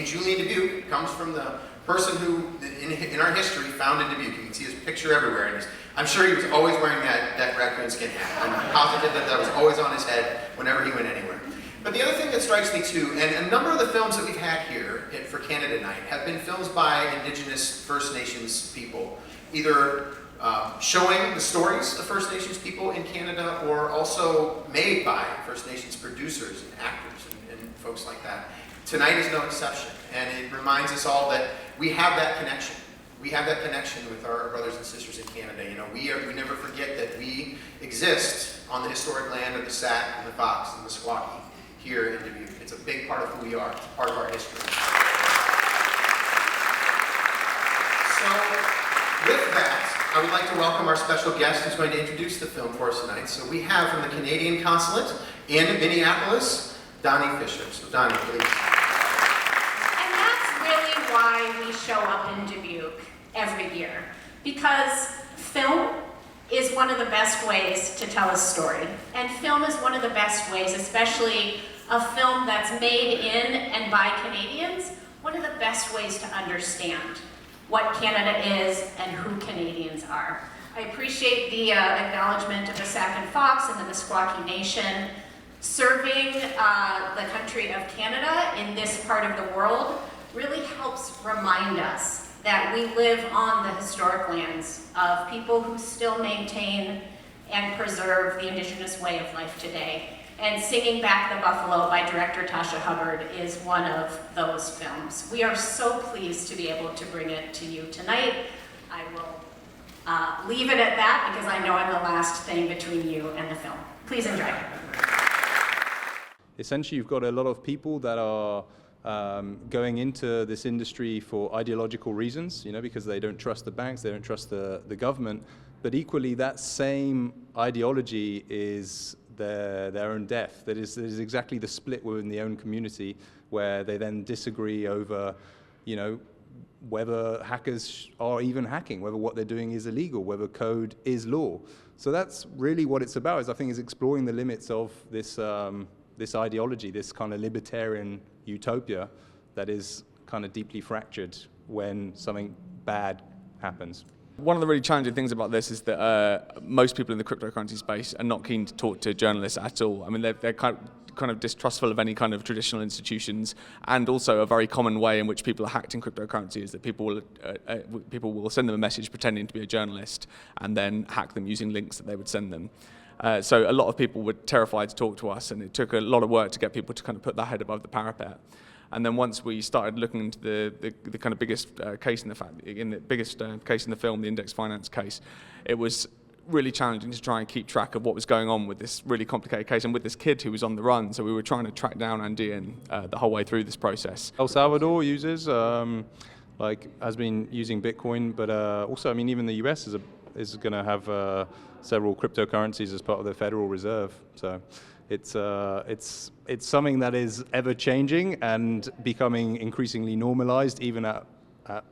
name Julian Dubuque comes from the person who, in our history, founded Dubuque. You can see his picture everywhere, and I'm sure he was always wearing that raccoon skin hat. I'm positive that was always on his head whenever he went anywhere. But the other thing that strikes me too, and a number of the films that we've had here for Canada Night have been films by Indigenous First Nations people, either showing the stories of First Nations people in Canada, or also made by First Nations producers and actors and folks like that. Tonight is no exception, and it reminds us all that we have that connection. We have that connection with our brothers and sisters in Canada. You know, we never forget that we exist on the historic land of the Sac and the Fox and the Squawky here in Dubuque. It's a big part of who we are. It's part of our history. So, with that, I would like to welcome our special guest who's going to introduce the film for us tonight. So we have from the Canadian Consulate in Minneapolis, Dani Fisher. So Dani, please. And that's really why we show up in Dubuque every year. Because film is one of the best ways to tell a story. And film is one of the best ways, especially a film that's made in and by Canadians, one of the best ways to understand what Canada is and who Canadians are. I appreciate the acknowledgement of the Sac and Fox and the Meskwaki Nation. Serving the country of Canada in this part of the world really helps remind us that we live on the historic lands of people who still maintain and preserve the Indigenous way of life today. And Singing Back the Buffalo by director Tasha Hubbard is one of those films. We are so pleased to be able to bring it to you tonight. I will leave it at that because I know I'm the last thing between you and the film. Please enjoy. Essentially, you've got a lot of people that are going into this industry for ideological reasons, you know, because they don't trust the banks, they don't trust the government. But equally, that same ideology is their own death. That is exactly the split within the own community, where they then disagree over, you know, whether hackers are even hacking, whether what they're doing is illegal, whether code is law. So that's really what it's about. Is exploring the limits of this this ideology, this kind of libertarian utopia that is kind of deeply fractured when something bad happens. One of the really challenging things about this is that most people in the cryptocurrency space are not keen to talk to journalists at all. I mean, they're kind of distrustful of any kind of traditional institutions, and also a very common way in which people are hacked in cryptocurrency is that people will send them a message pretending to be a journalist and then hack them using links that they would send them. So a lot of people were terrified to talk to us, and it took a lot of work to get people to kind of put their head above the parapet. And then once we started looking into the kind of biggest case in the film, the index finance case, it was really challenging to try and keep track of what was going on with this really complicated case and with this kid who was on the run. So we were trying to track down Andean the whole way through this process. El Salvador uses, has been using Bitcoin, but also, I mean, even the US is going to have several cryptocurrencies as part of the Federal Reserve. So it's something that is ever changing and becoming increasingly normalized, even at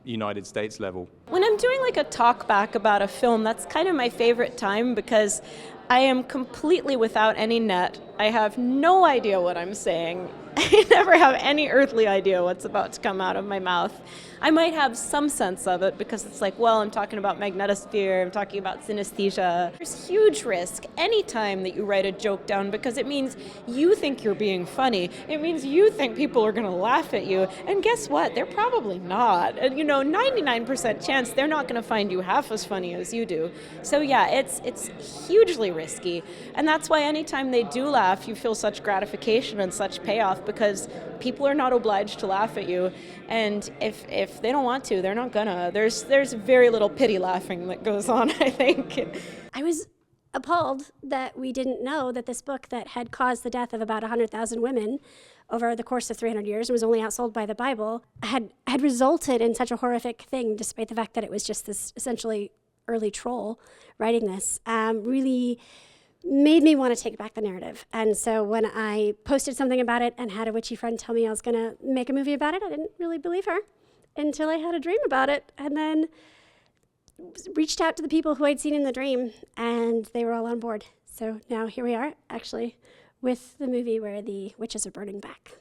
United States level. When I'm doing like a talk back about a film, that's kind of my favorite time because I am completely without any net. I have no idea what I'm saying. I never have any earthly idea what's about to come out of my mouth. I might have some sense of it because it's like, well, I'm talking about magnetosphere, I'm talking about synesthesia. There's huge risk anytime that you write a joke down because it means you think you're being funny. It means you think people are going to laugh at you. And guess what? They're probably not. And 99% chance they're not going to find you half as funny as you do. So yeah, it's hugely risky. And that's why anytime they do laugh, you feel such gratification and such payoff because people are not obliged to laugh at you. And if they don't want to, they're not gonna. There's very little pity laughing that goes on, I think. I was appalled that we didn't know that this book that had caused the death of about 100,000 women over the course of 300 years and was only outsold by the Bible had resulted in such a horrific thing, despite the fact that it was just this essentially early troll writing this, really made me want to take back the narrative. And so when I posted something about it and had a witchy friend tell me I was going to make a movie about it, I didn't really believe her until I had a dream about it, and then reached out to the people who I'd seen in the dream, and they were all on board. So now here we are, actually, with the movie where the witches are burning back.